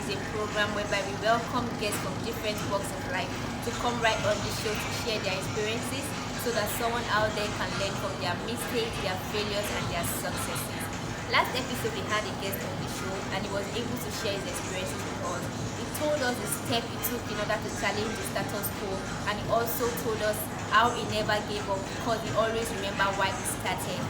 is a program whereby we welcome guests from different walks of life to come right on the show to share their experiences so that someone out there can learn from their mistakes, their failures, and their successes. Last episode we had a guest on the show and he was able to share his experiences with us. He told us the step he took in order to challenge the status quo, and he also told us how he never gave up because he always remembered why he started.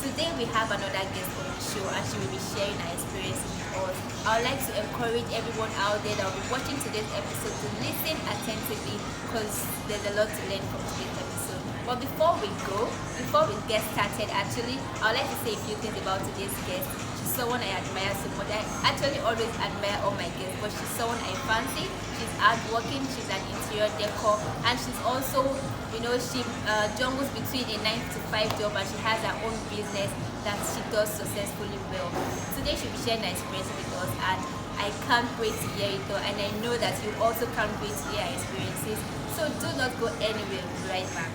Today we have another guest on the show and she will be sharing her experiences with us. I would like to encourage everyone out there that will be watching today's episode to listen attentively because there's a lot to learn from today's episode. But before we get started actually, I would like to say a few things about today's guest. She's someone I admire so much. I actually always admire all my guests, but she's someone I fancy. She's hardworking, she's an interior decor, and she's also, she jungles between a 9 to 5 job and she has her own business that she does successfully well. Today she'll be sharing her experience with us and I can't wait to hear it all, and I know that you also can't wait to hear her experiences. So do not go anywhere, we'll be right back.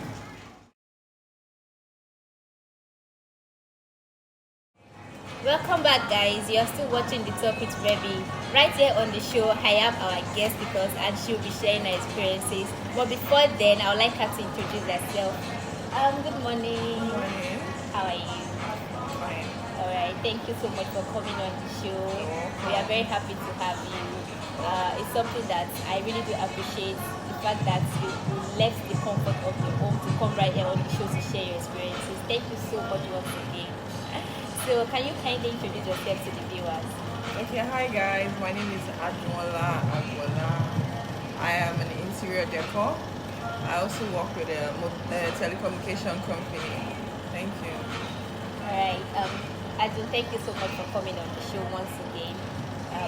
Welcome back, guys. You're still watching the Topics Revy. Right here on the show, I have our guest because and she'll be sharing her experiences. But before then, I would like her to introduce herself. Good morning. Good morning. How are you? Fine. Alright, thank you so much for coming on the show. We are very happy to have you. It's something that I really do appreciate, the fact that you left the comfort of your home to come right here on the show to share your experiences. Thank you so much once again. So can you kindly introduce yourself to the viewers? Okay, hi guys. My name is Adwola. I am an interior decor. I also work with a telecommunication company. Thank you. Alright, Adun, thank you so much for coming on the show once again.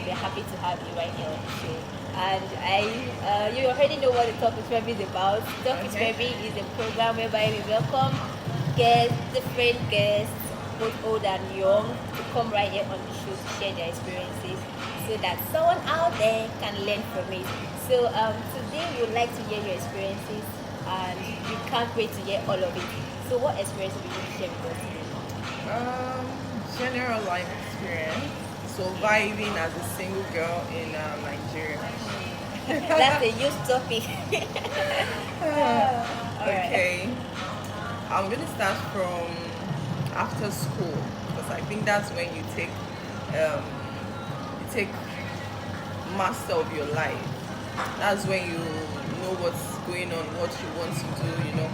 We are happy to have you right here on the show. And you already know what the Topics Revy is about. Topics Revy is a program whereby we welcome different guests, both old and young, to come right here on the show to share their experiences so that someone out there can learn from it. So today we would like to hear your experiences and we can't wait to hear all of it. So what experience will you share with us today? General life experience, surviving as a single girl in Nigeria. That's a huge topic. Okay, I'm going to start from after school because I think that's when you take master of your life. That's when you know what's going on, what you want to do.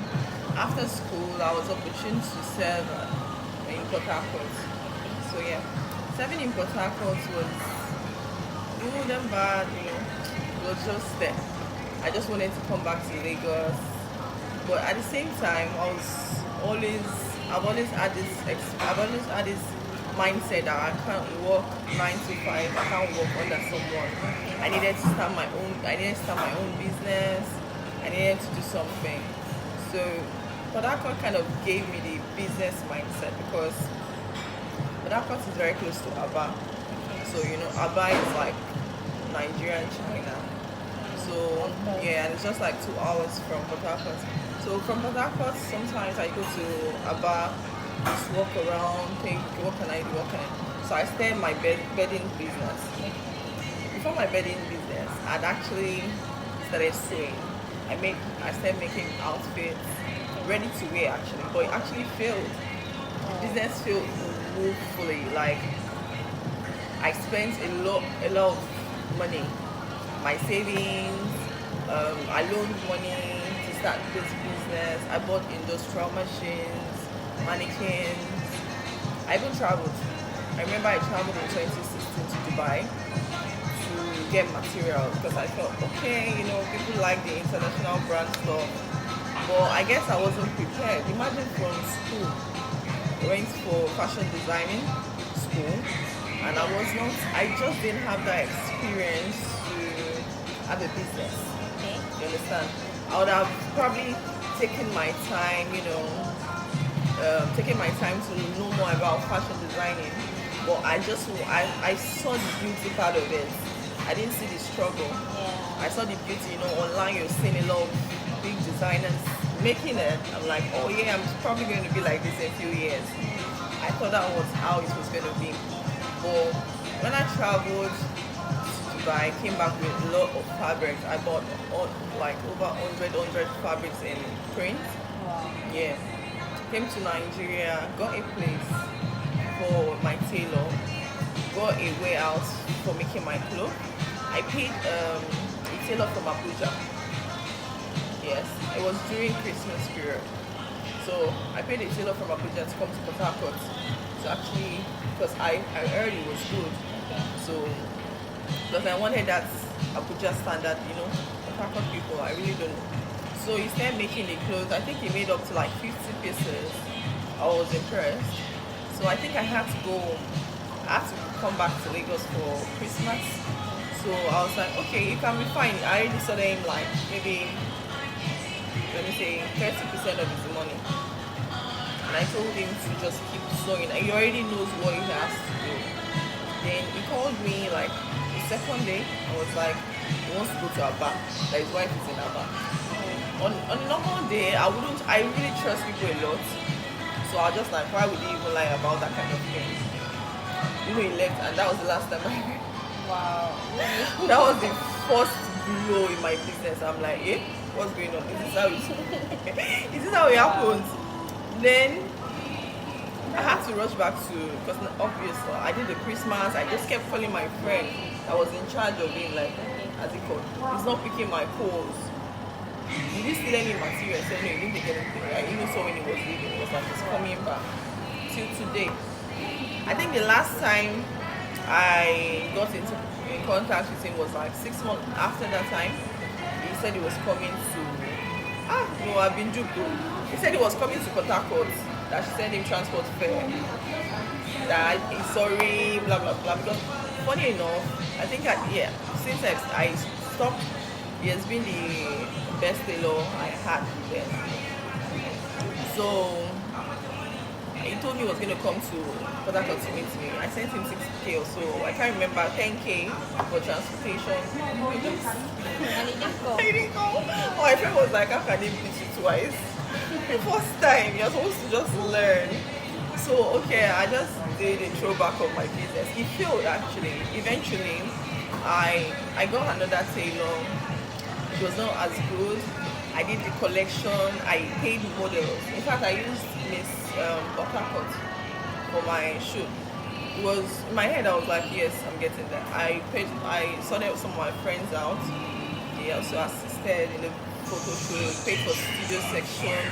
After school I was opportune to serve in Port Harcourt. So yeah, serving in Port Harcourt was good and bad. It was just there. I just wanted to come back to Lagos, but at the same time I've always had this mindset that I can't work 9 to 5. I can't work under someone. I needed to start my own business. I needed to do something. So Port Harcourt kind of gave me the business mindset because Port Harcourt is very close to Aba. So Aba is like Nigeria and China. So yeah, and it's just like 2 hours from Port Harcourt. So from Port Harcourt, sometimes I go to Aba, just walk around, think, what can I do? So I started my bedding business. Before my bedding business, I'd actually started sewing. I started making outfits, ready to wear actually, but it actually failed. The business failed woefully. Like I spent a lot of money, my savings. I loaned money to start this business. I bought industrial machines, mannequins. I even traveled. I remember I traveled in 2016 to Dubai to get materials because I thought, okay, people like the international brand stuff. But I guess I wasn't prepared. Imagine from school, I went for fashion designing school, and I just didn't have that experience to have a business. You understand? I would have probably taken my time, to know more about fashion designing. But I saw the beauty part of it. I didn't see the struggle. Yeah. I saw the beauty, online you're seeing a lot of big designers making it. I'm like, oh yeah, I'm probably going to be like this in a few years. I thought that was how it was going to be. But when I traveled to Dubai, came back with a lot of fabrics. I bought like over 100 fabrics in print. Wow. Yeah. Came to Nigeria, got a place for my tailor, got a warehouse for making my clothes. I paid a tailor from Abuja. Yes, it was during Christmas period. So I paid a tailor from Abuja to come to Port Harcourt to actually, because I heard it was good. Okay. So, because I wanted that Abuja standard, Port Harcourt people, I really don't know. So he started making the clothes. I think he made up to like 50 pieces. I was impressed. So I think I had to come back to Lagos for Christmas. So I was like, okay, you can be fine. I already saw him like maybe, let me say, 30% of his money. And I told him to just keep sewing. He already knows what he has to do. Then he called me like the second day. I was like, he wants to go to Aba. That his wife is in Aba. On a normal day, I really trust people a lot. So I was just like, why would he even lie about that kind of thing? He left, and that was the last time I heard. Wow. That was the first blow in my business. I'm like, what's going on? Is this how it happens? Then I had to rush back to, because obviously I did the Christmas. I just kept calling my friend that was in charge of being like, as he called, he's not picking my calls. Did you steal any material? I said, no, he didn't take anything. I even saw when he was leaving. It was like he's coming back. Till today. I think the last time I got in contact with him was like 6 months after that time. He said he was coming to, no, I've been duped. He said he was coming to Port Harcourt, that she sent him transport fare, that he's sorry, blah, blah, blah. Because funny enough, I think, since I stopped, he has been the best tailor I had then. So he told me he was going to come to Port Harcourt to meet me. I sent him 60K or so. I can't remember, 10K for transportation. And he didn't go. He didn't go. My friend was like, how can he beat you twice? The first time, you're supposed to just learn. So, okay, I just did a throwback of my business. It failed actually. Eventually, I got another tailor. It was not as good. I did the collection. I paid models. In fact, I used Miss Buttercut for my shoot. It was in my head. I was like, yes, I'm getting that. I sorted some of my friends out. They also assisted in the photo shoot. Paid for studio section,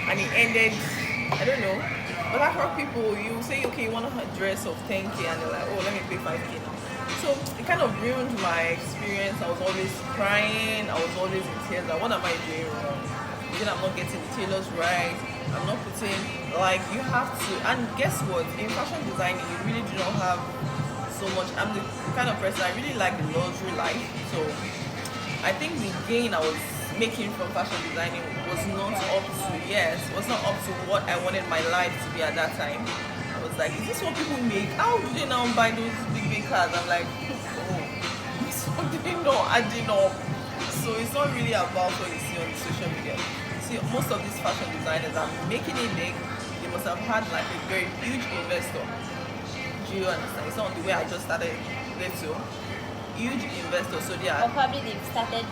and it ended. I don't know. But I heard people, you say, okay, you want a dress of 10K, and they're like, oh, let me pay 5K now. So it kind of ruined my experience. I was always crying. I was always in tears. Like, what am I doing wrong? Then I'm not getting the tailors right. I'm not putting, like, you have to. And guess what? In fashion designing, you really do not have so much. I'm the kind of person, I really like the luxury life. So I think the gain I was making from fashion designing was not up to what I wanted my life to be at that time. I was like, is this what people make? How do they now buy those big cars? I'm like, oh, so they not adding up. So it's not really about what you see on social media. See, most of these fashion designers are making it big. They must have had like a very huge investor. Do you understand? It's not the way I just started little. Huge investor. So they are. Or probably they started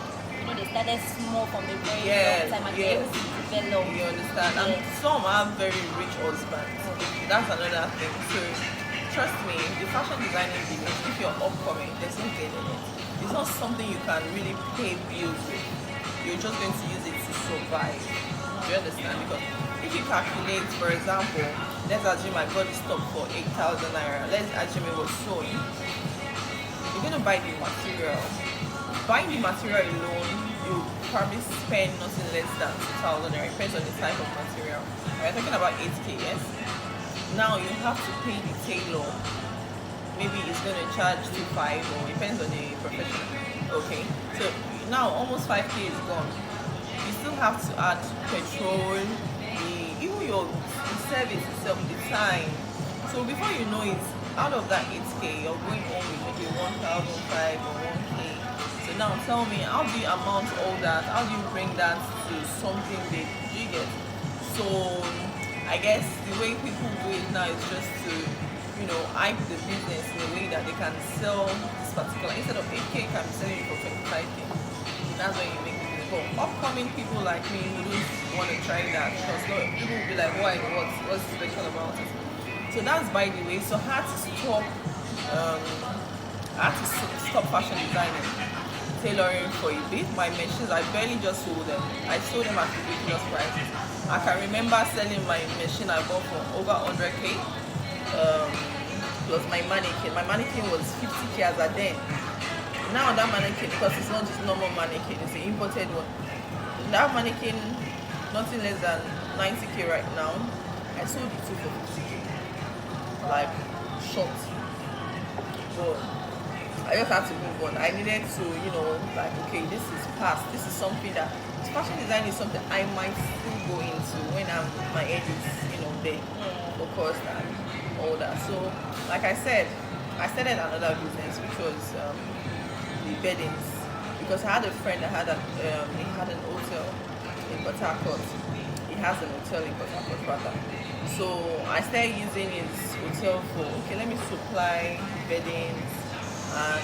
small from a very long time and they able to develop. You understand? And some have very rich husbands. That's another thing. So trust me, the fashion designing business, if you're upcoming, there's no gain in it. It's not something you can really pay bills with. You're just going to use it to survive. Do you understand? Because if you calculate, for example, let's assume I got the stock for 8,000 naira. Let's assume it was sewing. You're going to buy the material. Buying the material alone, you probably spend nothing less than 2,000 naira. It depends on the type of material. We're talking about 8K, yes? Now you have to pay the tailor. Maybe it's going to charge 2.5 or depends on the profession. Okay, so now almost 5K is gone. You still have to add petrol, even the service itself, the time. So before you know it, out of that 8K, you're going home with maybe 1,500 or 1K. So now tell me, how do you amount all that? How do you bring that to something big? Do you get? So I guess the way people do it now is just to hype the business in a way that can sell this particular, instead of 8K, can be selling it for 25K. That's when you make it. But upcoming people like me who don't want to try that, because people will be like, why? What's special about it? So that's by the way. So I had to stop. Stop fashion designing, tailoring for a bit. My machines, I barely just sold them. I sold them at ridiculous prices. I can remember selling my machine I bought for over 100K. Plus my mannequin. My mannequin was 50K as a then. Now that mannequin, because it's not just normal mannequin, it's an imported one. That mannequin, nothing less than 90K right now. I sold it for 50K. Like, short. But I just had to move on. I needed to, like, okay, this is past. This is something that, fashion design is something I might still go into when my age is, there, focused and all that. So, like I said, I started another business, which was the beddings, because I had a friend that he had an hotel in Port Harcourt. He has an hotel in Port Harcourt, rather. So I started using his hotel for, okay, let me supply beddings, and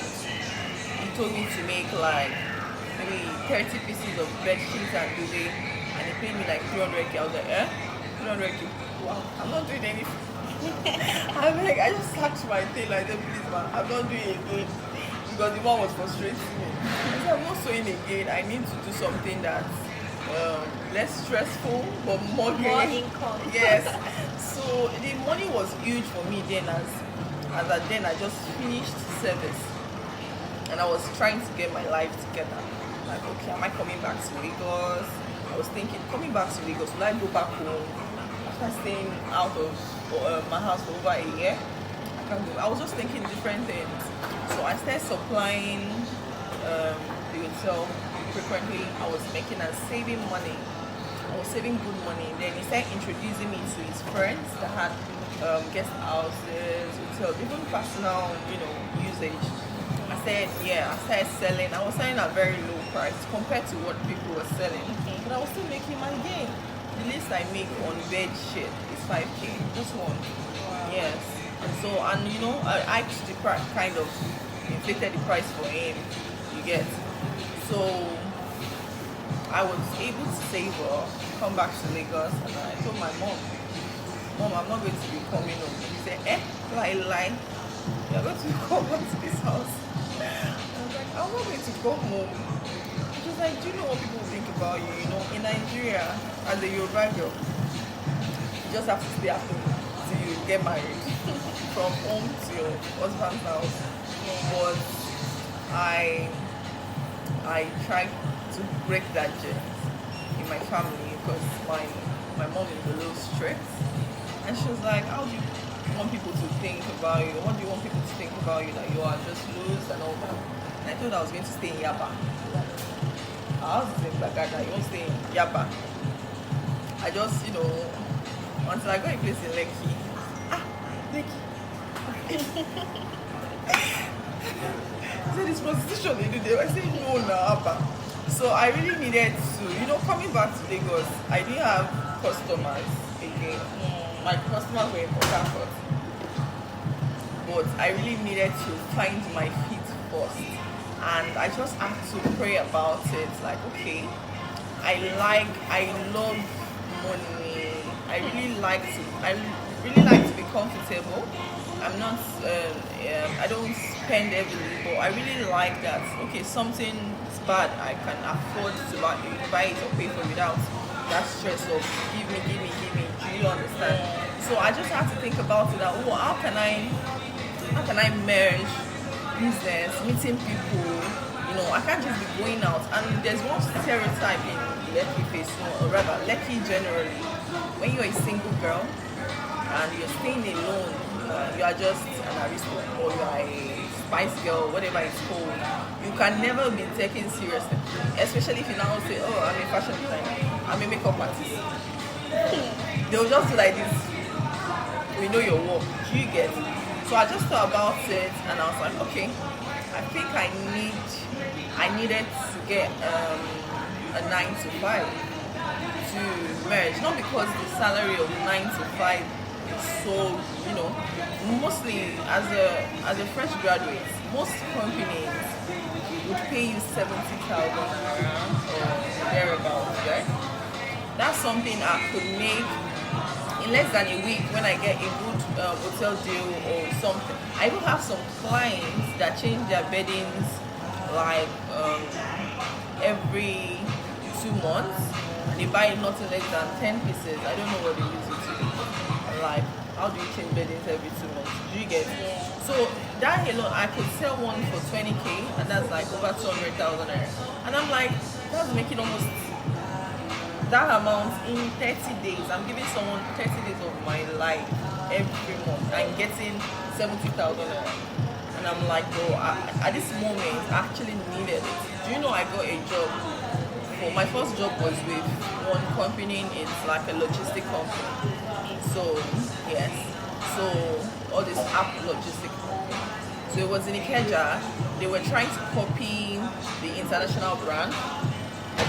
he told me to make like maybe 30 pieces of bed sheets and duvet, and he paid me like 300K. I was like, 300K? Wow, I'm not doing anything. I'm like, I just slapped my tail like, please man, I'm not doing it again, because the one was frustrating me. I said, I'm not sewing again. I need to do something that's less stressful but more income. Yes. So the money was huge for me then, as I just finished service and I was trying to get my life together. Like, okay, am I coming back to Lagos? I was thinking, coming back to Lagos, will I go back home after staying out of my house for over a year? I was just thinking different things. So I started supplying the hotel frequently. I was making and saving money. I was saving good money. Then he started introducing me to his friends that had guest houses, hotels, even personal, usage. I started selling. I was selling at very low price compared to what people were selling. But I was still making my gain. The least I make on bed shit is 5K. Just one. Wow. Yes. And so, I actually kind of inflated the price for him. You get. So I was able to save up, come back to Lagos, and I told my mom, I'm not going to be coming home. She said, lie. You're going to come back to this house. I was like, I'm not going to go home. She was like, do you know what people think about you? In Nigeria, as a Yoruba girl, you just have to stay at home till you get married. From home to your husband's house. But I tried to break that chain in my family, because my mom is a little strict, and she was like, how do you want people to think about you? What do you want people to think about you, that you are just loose and all that? And I thought I was going to stay in Yaba. I was in Bagada, you won't stay in Yaba. I just, until I got a place in Lekki. Lekki. I said, it's prostitution they do there. I said, no, Abba. So I really needed to, coming back to Lagos, I didn't have customers again. My customers were in Port Harcourt. But I really needed to find my feet first. And I just had to pray about it. Like, okay, I love money. I really like to be comfortable. I'm not, I don't spend heavily, but I really like that. Okay, something is bad, I can afford to buy it or pay for it without that stress of give me. Do you understand? So I just have to think about it. That how can I merge business, meeting people? I can't just be going out. And there's one stereotype in Lekki face, or rather Lekki generally. When you're a single girl and you're staying alone, you are just an aristo, or you are a spice girl, whatever it's called. You can never be taken seriously, especially if you now say, oh, I'm a fashion designer, I'm a makeup artist. They'll just do like this. We know your work. You get it. So I just thought about it, and I was like, okay, I think I needed to get a 9 to 5 to merge. Not because the salary of 9 to 5 It's so, mostly as a fresh graduate, most companies would pay you 70,000 or thereabouts, right? That's something I could make in less than a week when I get a good hotel deal or something. I even have some clients that change their beddings like every 2 months. They buy nothing less than 10 pieces. I don't know what they use it to. Like, how do you change beddings every 2 months? Do you get it? Yeah. So that alone, I could sell one for 20K, and that's like over 200,000 naira. And I'm like, that's making almost that amount in 30 days. I'm giving someone 30 days of my life every month. I'm getting 70,000 naira. And I'm like, bro, at this moment, I actually needed it. Do you know I got a job? Well, my first job was with one company. It's like a logistic company. So, yes. So, all this app logistic company. So, it was in Ikeja. They were trying to copy the international brand.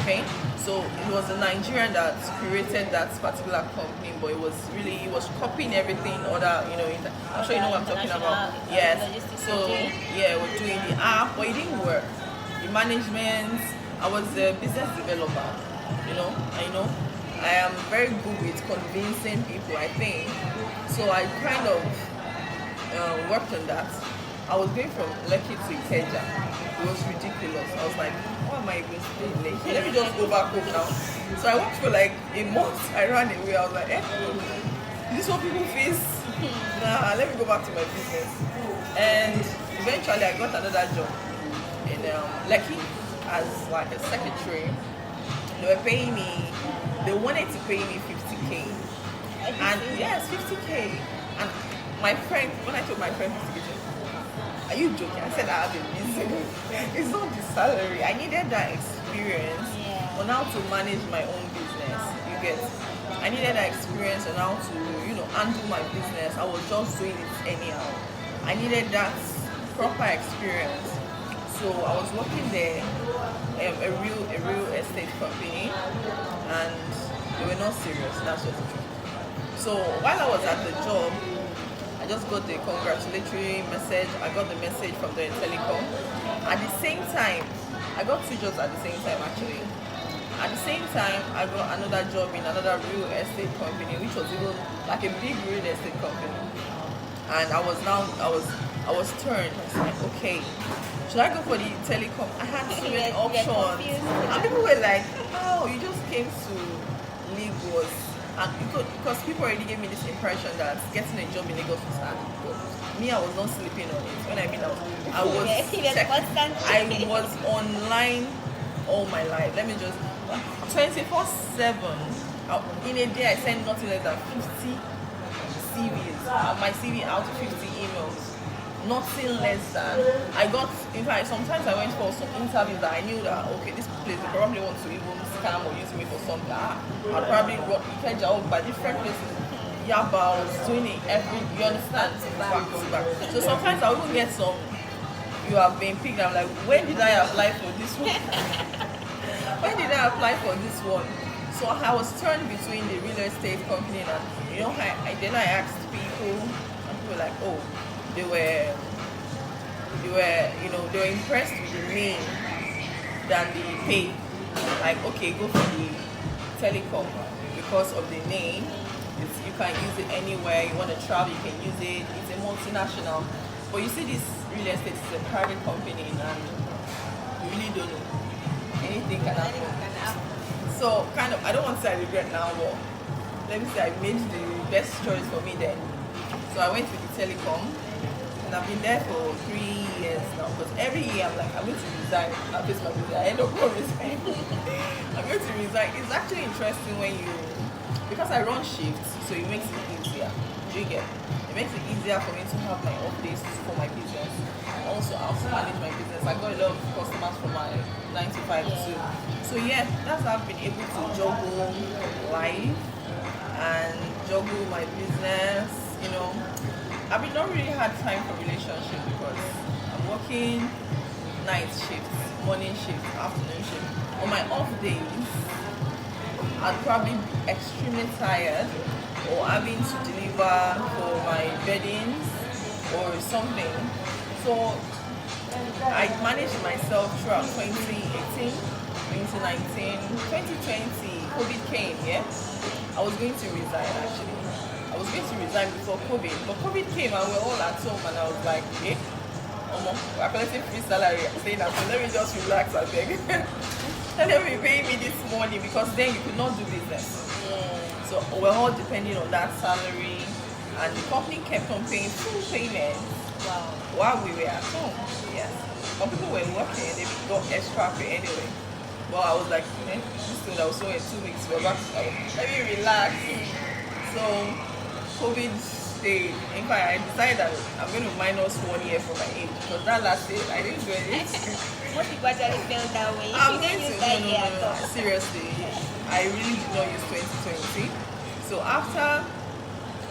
Okay, so it was a Nigerian that created that particular company, but it was copying everything other, I'm sure you know what I'm talking about. Yes. So yeah, we're doing the app, but it didn't work. The management, I was a business developer, I am very good with convincing people, I think. So I kind of worked on that. I was going from Lekki to Ikeja. It was ridiculous. I was like, why am I even staying Lekki? Let me just go back home now. So I worked for like a month. I ran away. I was like, this is what people face? Nah, let me go back to my business. And eventually I got another job in Lekki as like a secretary. They were paying me, they wanted to pay me 50K. And yes, 50K. And my friend, when I told my friend 50K, are you joking? I said I have a business. It's not the salary. I needed that experience on how to manage my own business. You get? I needed that experience on how to, handle my business. I was just doing it anyhow. I needed that proper experience. So I was working there, a real estate company, and they were not serious. That's just the truth. So while I was at the job, I just got the congratulatory message. I got the message from the telecom. At the same time, I got 2 jobs at the same time actually. At the same time, I got another job in another real estate company, which was even like a big real estate company. And I was turned. I was like, okay, should I go for the telecom? I had so many options. And people were like, oh, you just came to Lagos. And because people already gave me this impression that getting a job in Lagos was hard. Me, I was not sleeping on it. When I mean I was online all my life. Let me just 24/7. In a day, I sent nothing less than 50 CVs. My CV out to 50 emails. Nothing less than. In fact, sometimes I went for some interviews that I knew that, okay, this place, they probably want to even scam or use me for something. I'll probably work by different places. Yeah, but I was doing it you understand? Back to back. So sometimes I will get some, you have been picked. I'm like, when did I apply for this one? When did I apply for this one? So I was torn between the real estate company and, then I asked people, and people were like, oh, they were impressed with the name than the pay. Like, okay, go for the telecom because of the name. You can use it anywhere. You want to travel, you can use it. It's a multinational. But you see, this real estate is a private company, and you really don't know. Anything can happen. So, I don't want to say I regret now, but let me say I made the best choice for me then. So I went with the telecom. And I've been there for 3 years now. Because every year I'm like, I'm going to resign. I'll face my business. I end up resigning. I'm going to resign. It's actually interesting because I run shifts, so it makes it easier. Do you get? It makes it easier for me to have my off days for my business. Also, I also manage my business. I got a lot of customers from my 9 to 5 too. So yeah, that's how I've been able to juggle life and juggle my business. I've not really had time for relationship because I'm working night shifts, morning shifts, afternoon shifts. On my off days, I'd probably be extremely tired. or having to deliver for my weddings or something. So I managed myself throughout 2018, 2019, 2020. COVID came, yeah. I was going to resign actually. I was going to resign before COVID, but COVID came and we're all at home, and I was like, okay, we're collecting free salary. I'm saying that, so let me just relax and beg. And then we pay me this money because then you could not do business. So we're all depending on that salary, and the company kept on paying full payment. Wow. While we were at home. Yes. Some people were working, they got extra pay anyway. But I was like, this thing that was so in 2 weeks, we're back to let me relax. So COVID stayed. In fact, I decided that I'm going to minus 1 year from my age, because that last day I didn't do anything. Most people actually felt that way. I'm You going didn't to use that year at all. seriously. I really did not use 2020. So after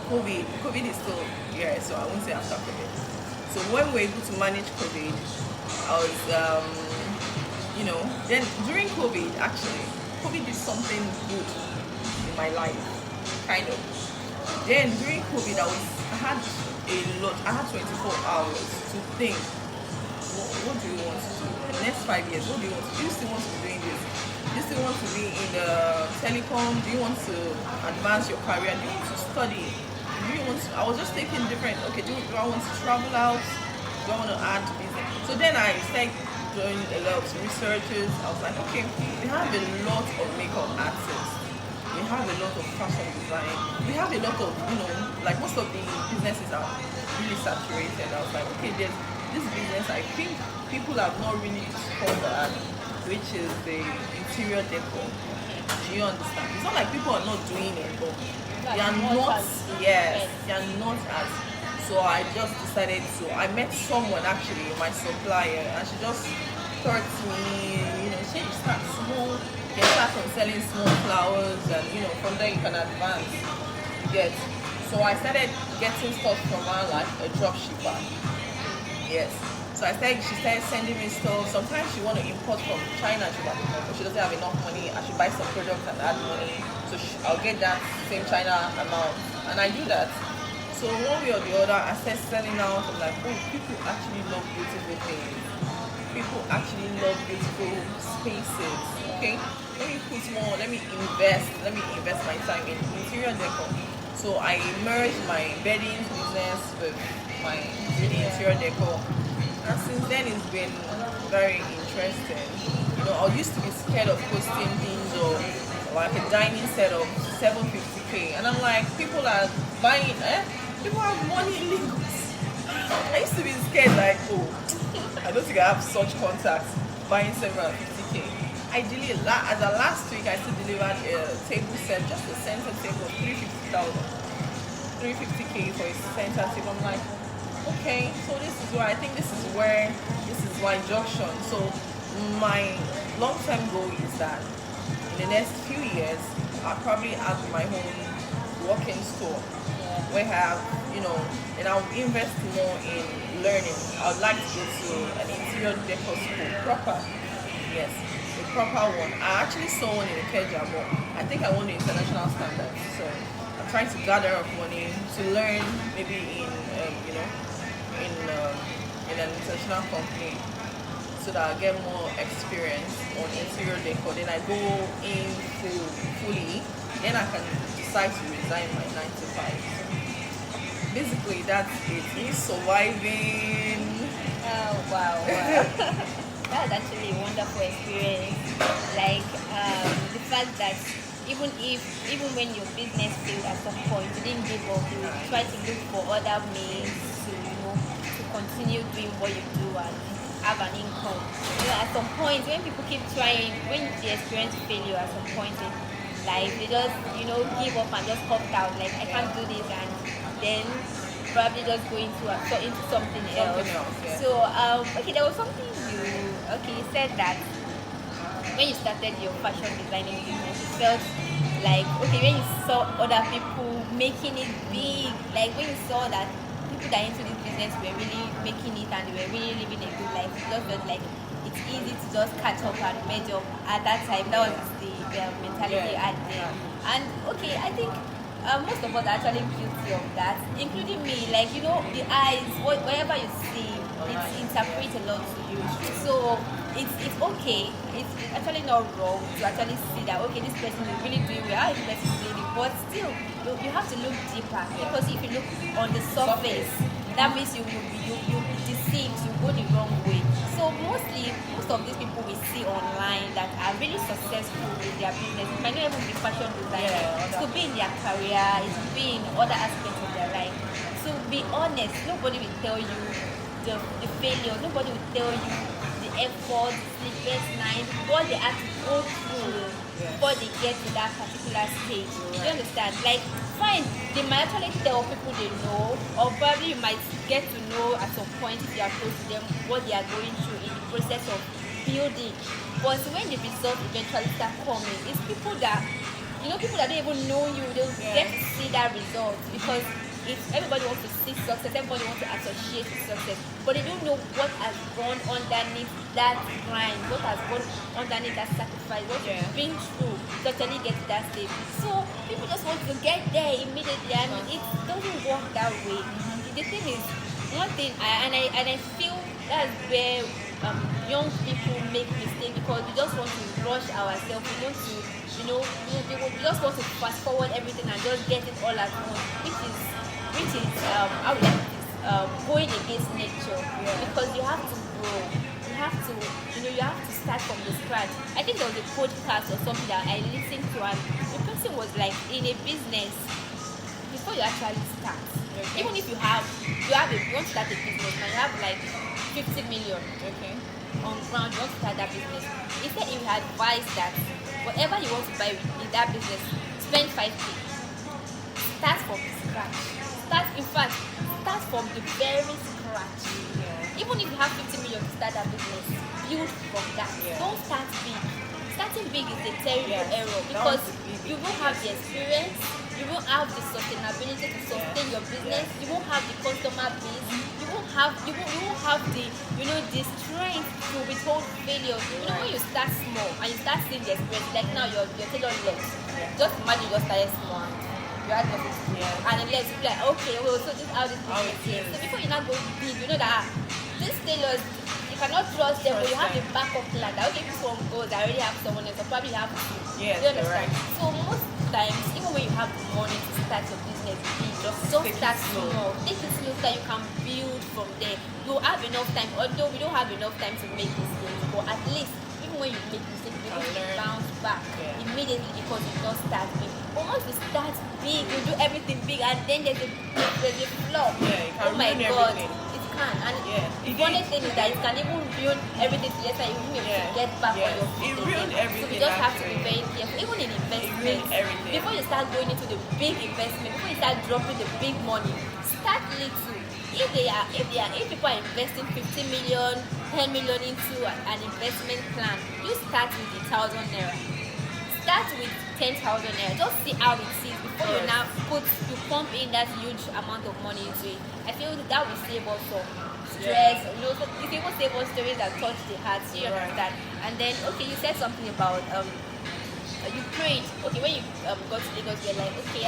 COVID is still here, so I won't say after COVID. So when we were able to manage COVID, I was, then during COVID, actually, COVID did something good in my life, kind of. Then during COVID, I had a lot, I had 24 hours to think, what do you want to do? In the next 5 years, what do you want to do? Do you still want to be doing this? Do you still want to be in the telecom? Do you want to advance your career? Do you want to study? I was just thinking different. Okay, do I want to travel out? Do I want to add business? So then I started doing a lot of researches. I was like, okay, we have a lot of makeup artists. We have a lot of fashion design. We have a lot of, like most of the businesses are really saturated. I was like, okay, there's this business I think people have not really discovered, which is the interior decor. Do you understand? It's not like people are not doing it, but they are not, they are not as. So I just decided to, I met someone actually, my supplier, and she just taught me, she start small, you start from selling small flowers, and from there you can advance. You get. So I started getting stuff from her like a drop shipper. Yes. So she started sending me stuff. Sometimes she want to import from China. She doesn't have enough money. I should buy some products and add money. So I'll get that same China amount. And I do that. So one way or the other, I started selling out. I'm like, oh, people actually love beautiful things. People actually love beautiful spaces. Okay? Let me invest my time in interior decor. So I merged my bedding business with my interior decor. And since then, it's been very interesting. I used to be scared of posting things or like a dining set of 750k, and I'm like, people are buying. People have money in Lagos. I used to be scared, like, oh, I don't think I have such contacts buying 750k. Ideally, as of last week, I still delivered a table set, just a center table of 350k for a center table. I'm like, okay, so this is my junction. So my long-term goal is that in the next few years, I'll probably have my own walk-in store where I have, and I'll invest more in learning. I would like to go to an interior decor school, proper, yes, a proper one. I actually saw one in Ikeja, but I think I want the international standards. So I'm trying to gather up money to learn, maybe in an international company, so that I get more experience on interior decor. Then I go in fully, then I can decide to resign my 9 to 5. Basically, that's it. Me surviving. Oh, wow. That's actually a wonderful experience. Like the fact that even when your business failed at some point, you didn't give up. You try to look for other means to continue doing what you do and have an income. At some point, when people keep trying, when they experience failure at some point in life, they just give up and just opt out. Like, I can't do this, and then probably just go into something else. Yeah. So there was something you said that when you started your fashion designing business, you felt like, when you saw other people making it big, like when you saw that people that are into this business were really making it and they were really living a good life, it just felt like it's easy to just catch up and measure up. At that time, that was the mentality at there. And I think most of us are actually guilty of that, including me. Like, the eyes, whatever you see, it interprets a lot to you. So it's okay. It's actually not wrong to actually see that, okay, this person is really doing well, how is this person doing it? But still, you have to look deeper, because if you look on the surface, that means you deceived, you go the wrong way. So most of these people we see online that are really successful in their business, it might not even be fashion designer, it could be in their career, it could be in other aspects of their life. To be honest, nobody will tell you the failure, nobody will tell you the effort, the sleepless night, what they have to go through before they get to that particular stage. Do you understand? Like, fine, they might actually tell people they know, or probably you might get to know at some point, if you are close to them, what they are going through in the process of building. But when the results eventually start coming, it's people that people that don't even know you, they'll get to see that result, because everybody wants to see success, everybody wants to associate with success, but they don't know what has gone underneath that grind, what has gone underneath that sacrifice, what you've been through to actually get to that stage. So people just want to get there immediately, and it doesn't work that way. The thing is, one thing, I feel that's where young people make mistakes, because we just want to rush ourselves. We want to, we just want to fast forward everything and just get it all at once, which is how would I put this, going against nature, because you have to grow. You have to, you have to start from the scratch. I think there was a podcast or something that I listened to, and the person was like, in a business, before you actually start, even if you want to start a business and you have like 50 million, on ground, you want to start that business. He said he would advise that whatever you want to buy in that business, spend 5K. Start from scratch. Start from the very scratch. Even if you have 50 million to start that business, build from that. Don't start big. Starting big is a terrible error, because you won't have the experience, you won't have the sustainability to sustain your business, you won't have the customer base, you won't have the the strength to withhold failure. When you start small and you start seeing the experience, like now you're tailoring legs. Just imagine you just started small. You had nothing to do. And then let's be like, okay, well, so this is how this business is. So before you now go big, you know that these tailors, you cannot trust them, but you have a backup plan that, okay, if this one goes, I already have someone else, so probably have two. Yes, you understand? right. So most times, even when you have the money to start your business big, just start small. Take it slow so that you can build from there. You have enough time, although we don't have enough time to make mistakes, but at least, even when you make mistakes, you can bounce back immediately, because you don't start big. But once you start big, you do everything big, and then there's a flaw. Oh my God, everything. It can. And the funny thing is that it can even ruin everything to let you get back on your feet. It ruined everything. So we just have to be very careful, even in investment. Before you start going into the big investment, before you start dropping the big money, start little. If people are investing 50 million, 10 million into an investment plan, you start with 1,000 naira. Start with 10,000 naira. Just see how it is before you now pump in that huge amount of money into it. I feel that will save us some stress. So if people save us stories that touch the heart, you understand. And then you said something about you prayed. Okay, when you got to Lagos, you're like, okay,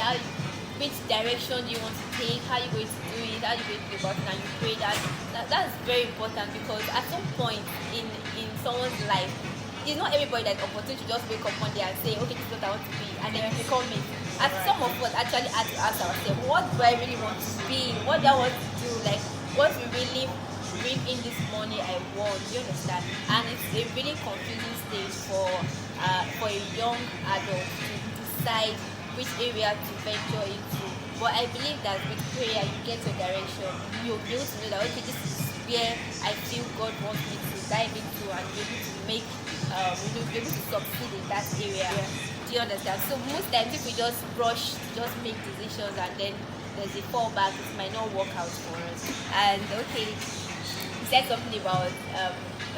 which direction do you want to take? How are you going to do it? How are you going to do about it? And you pray that's very important, because at some point in someone's life, it's not everybody that's opportunity to just wake up one day and say, okay, this is what I want to be, and then you become it. And some of us actually had to ask ourselves, what do I really want to be? What do I want to do? Like, what will really bring in this money I want? Do you understand? And it's a really confusing stage for a young adult to decide which area to venture into. But I believe that with prayer, you get your direction. You'll be able to know that, okay, this is where I feel God wants me to dive into, and be able to make, be able to succeed in that area. Do you understand? So most times, if we just rush, just make decisions, and then there's a fallback, it might not work out for us. And you said something about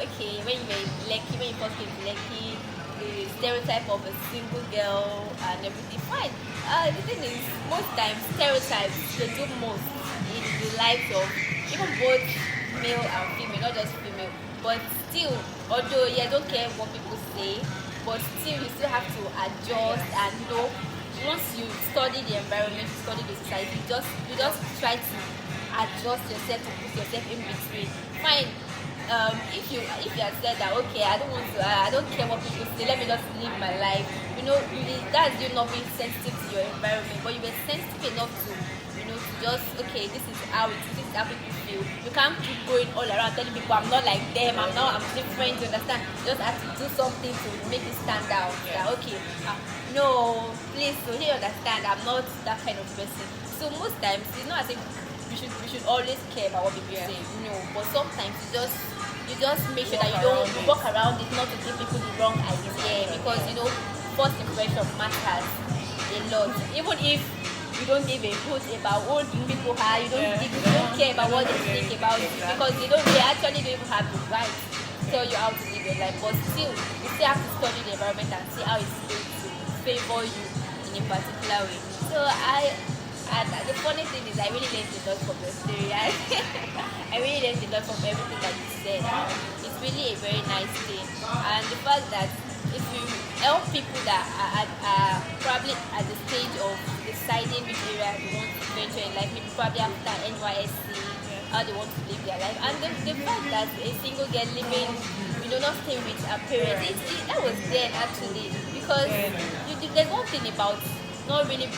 when you were in Lekki, when you first came to Lekki, the stereotype of a single girl and everything. Fine. The thing is, most times stereotypes they do most in the lives of even both male and female, not just female. But still, although don't care what people say, but still you still have to adjust and once you study the environment, you study the society, you just try to adjust yourself to put yourself in between. Fine. If you have said that, okay, I don't care what people say, let me just live my life. That's you not being sensitive to your environment, but you were sensitive enough to to just, okay, this is how it is, this is how people feel. You can't keep going all around telling people I'm not like them, I'm different. You understand? You just have to do something to make it stand out. That, okay, no, please, so you understand, I'm not that kind of person. So most times it's not as if we should always care about what people say. No, but sometimes you just make sure that you don't walk around it, not to give people the wrong idea, because first impression matters a lot. Even if you don't give a hoot about what people are, you don't care about what they think about you, because they actually don't even have the right to tell you how to live your life. But still, you still have to study the environment and see how it's going to favor you in a particular way. So and the funny thing is, I really learned a lot from your story. I really learned a lot from everything that you said. It's really a very nice thing, and the fact that if you help people that are probably at the stage of deciding which area they want to venture in life, maybe probably after NYSC, how they want to live their life, and the fact that a single girl living, not staying with her parents, that was then actually, because there's one thing about not really.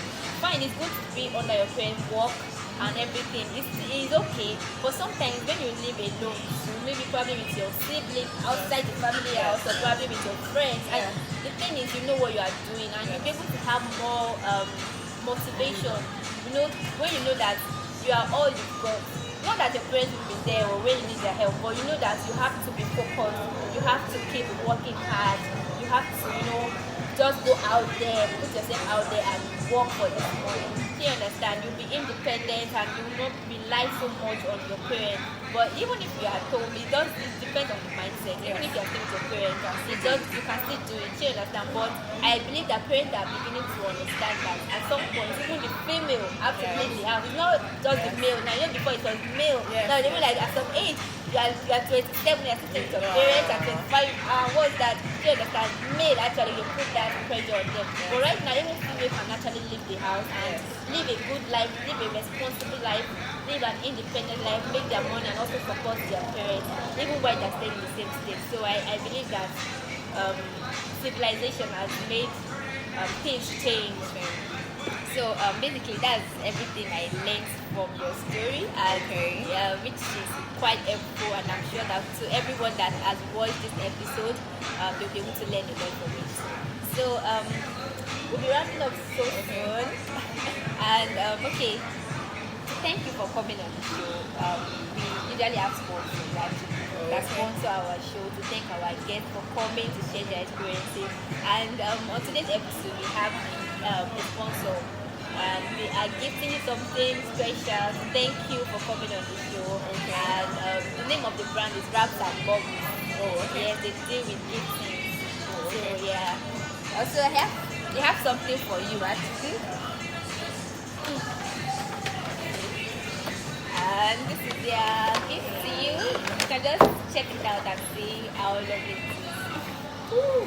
Fine, it's good to be under your parents' work and everything. It's okay, but sometimes when you live alone, maybe probably with your siblings outside the family house, or probably with your friends, and the thing is, you know what you are doing, and you'll be able to have more motivation. When you know that you are all you've got. Not that your parents will be there or when you need their help, but you know that you have to be focused. You have to keep working hard. You have to, just go out there, put yourself out there and work for this money. You understand? You'll be independent and you will not rely so much on your parents. But even if you are at home, it depends on the mindset. Even if you are still with your parents, you can still do it. You understand? But I believe that parents are beginning to understand that at some point, even the female have to leave the house. It's not just the male. Now, before it was male. Now, they were like, at some age, you are 27, you are still with your parents, at 25, what's that? You understand? Male, actually, you put that pressure on them. But right now, even female can actually leave the house and live a good life, live a responsible life, live an independent life, make their money and also support their parents, even while they're staying in the same state. So I believe that civilization has made things change. So basically that's everything I learned from your story, and which is quite helpful, and I'm sure that to everyone that has watched this episode, they'll be able to learn a lot from it. So we'll be wrapping up so soon. And okay, thank you for coming on the show. We usually have sponsors that sponsor our show, to thank our guests for coming to share their experiences. And on today's episode, we have a sponsor, and they are gifting you something special. So thank you for coming on the show. And the name of the brand is Wraps and Bubbles. Yes, they deal with gifting. So yeah. Also, they have something for you actually. And this is their gift to you. You can just check it out and see how lovely it is. Ooh.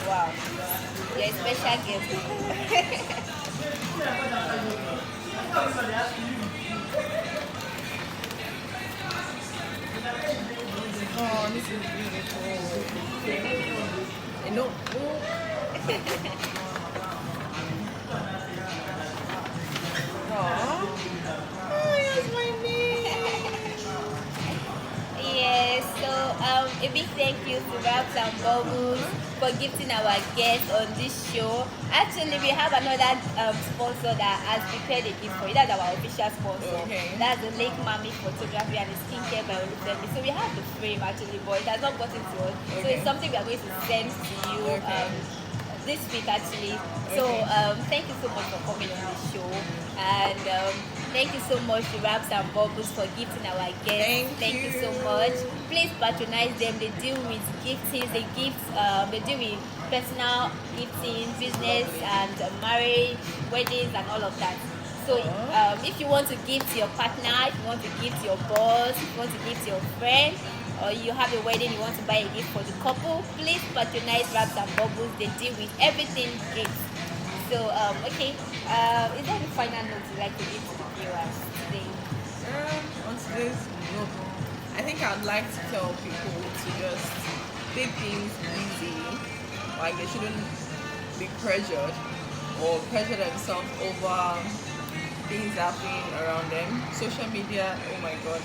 Wow. You're a special gift. Oh, this is beautiful. Oh, here's my name. Yes, so a big thank you to Wraps and Bubbles for gifting our guests on this show. Actually, we have another sponsor that has prepared a gift for you. That's our official sponsor. That's the Lake Mami Photography and the Skincare by Olufemi. So we have the frame actually, but it has not gotten to us. So it's something we are going to send to you this week actually. So thank you so much for coming on the show. And Thank you so much to Wraps and Bubbles for gifting our guests. Thank you so much. Please patronize them. They deal with giftings. They deal with personal gifting, business, Lovely. and marriage, weddings, and all of that. So if you want to gift your partner, if you want to gift your boss, if you want to gift your friend, or you have a wedding, you want to buy a gift for the couple, please patronize Wraps and Bubbles. They deal with everything gifts. So, okay, is there any final note you'd like to give to the viewers today? On today's note, I think I'd like to tell people to just take things easy. Like they shouldn't be pressured or pressure themselves over things happening around them. Social media, oh my god.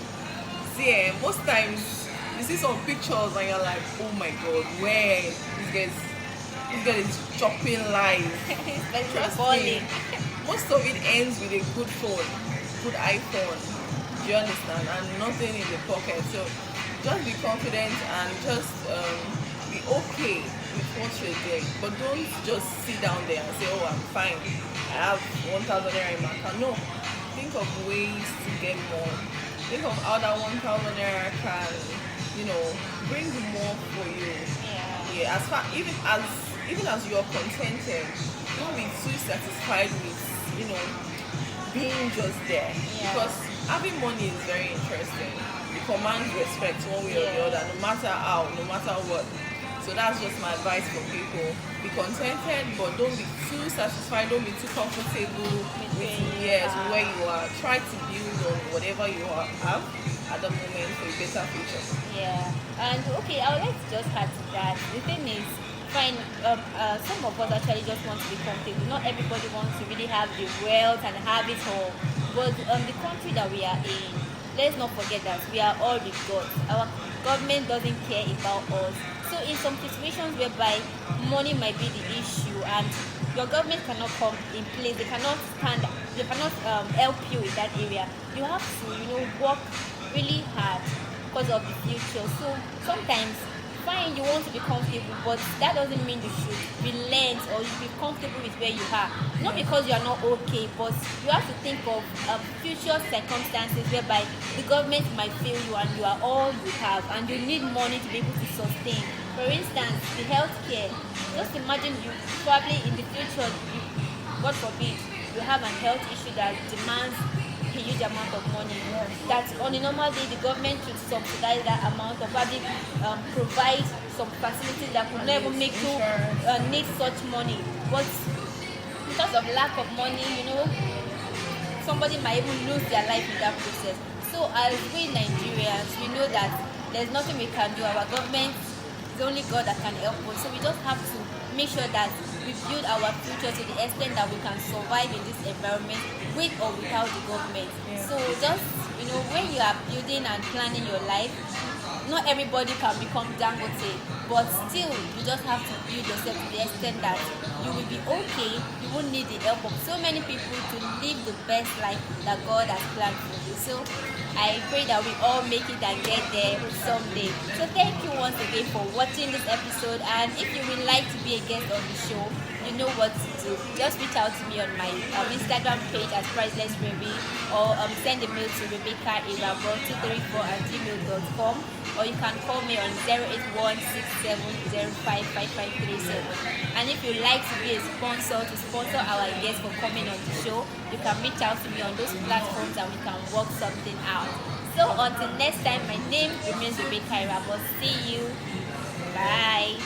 See, most times you see some pictures and you're like, oh my god, where this girl is chopping live. Trust me, most of it ends with a good phone, good iPhone. Do you understand? And nothing in the pocket. So just be confident and just be okay with what you're doing. But don't just sit down there and say, oh, I'm fine. I have 1,000 naira in my account. No. Think of ways to get more. Think of how that 1,000 naira can, bring more for you. Yeah. Even as you're contented, don't be too satisfied with, being just there. Yeah. Because having money is very interesting. It commands respect one way or the other, no matter how, no matter what. So that's just my advice for people. Be contented, but don't be too satisfied, don't be too comfortable with where you are. Try to build on whatever you have at the moment for a better future. Yeah, and okay, I would like to just add to that. The thing is, fine, some of us actually just want to be comfortable. Not everybody wants to really have the wealth and have it all. But the country that we are in, let's not forget that we are all with God. Our government doesn't care about us. So in some situations whereby money might be the issue and your government cannot come in place, they cannot help you in that area. You have to, work really hard because of the future. So sometimes, fine, you want to be comfortable, but that doesn't mean you should relent or you be comfortable with where you are. Not because you are not okay, but you have to think of future circumstances whereby the government might fail you and you are all you have and you need money to be able to sustain. For instance, the healthcare. Just imagine you probably in the future, God forbid, you have a health issue that demands a huge amount of money. That on a normal day, the government should subsidize that amount or probably provide some facilities that could never make you need such money. But because of lack of money, somebody might even lose their life in that process. So as we Nigerians, we know that there's nothing we can do. Our government is only God that can help us. So we just have to make sure that we build our future to the extent that we can survive in this environment with or without the government. Yeah. So just, when you are building and planning your life, not everybody can become Dangote, but still you just have to build yourself to the extent that you will be okay. You won't need the help of so many people to live the best life that God has planned for you. So I pray that we all make it and get there someday. So thank you once again for watching this episode, and if you would like to be a guest on the show, you know what to do. Just reach out to me on my Instagram page as Priceless Remy, or send a mail to rebecca234@gmail.com, or you can call me on 08167055537. And if you'd like to be a sponsor, to sponsor our guests for coming on the show, you can reach out to me on those platforms and we can work something out. So until next time, my name remains Rebecca. See you. Bye.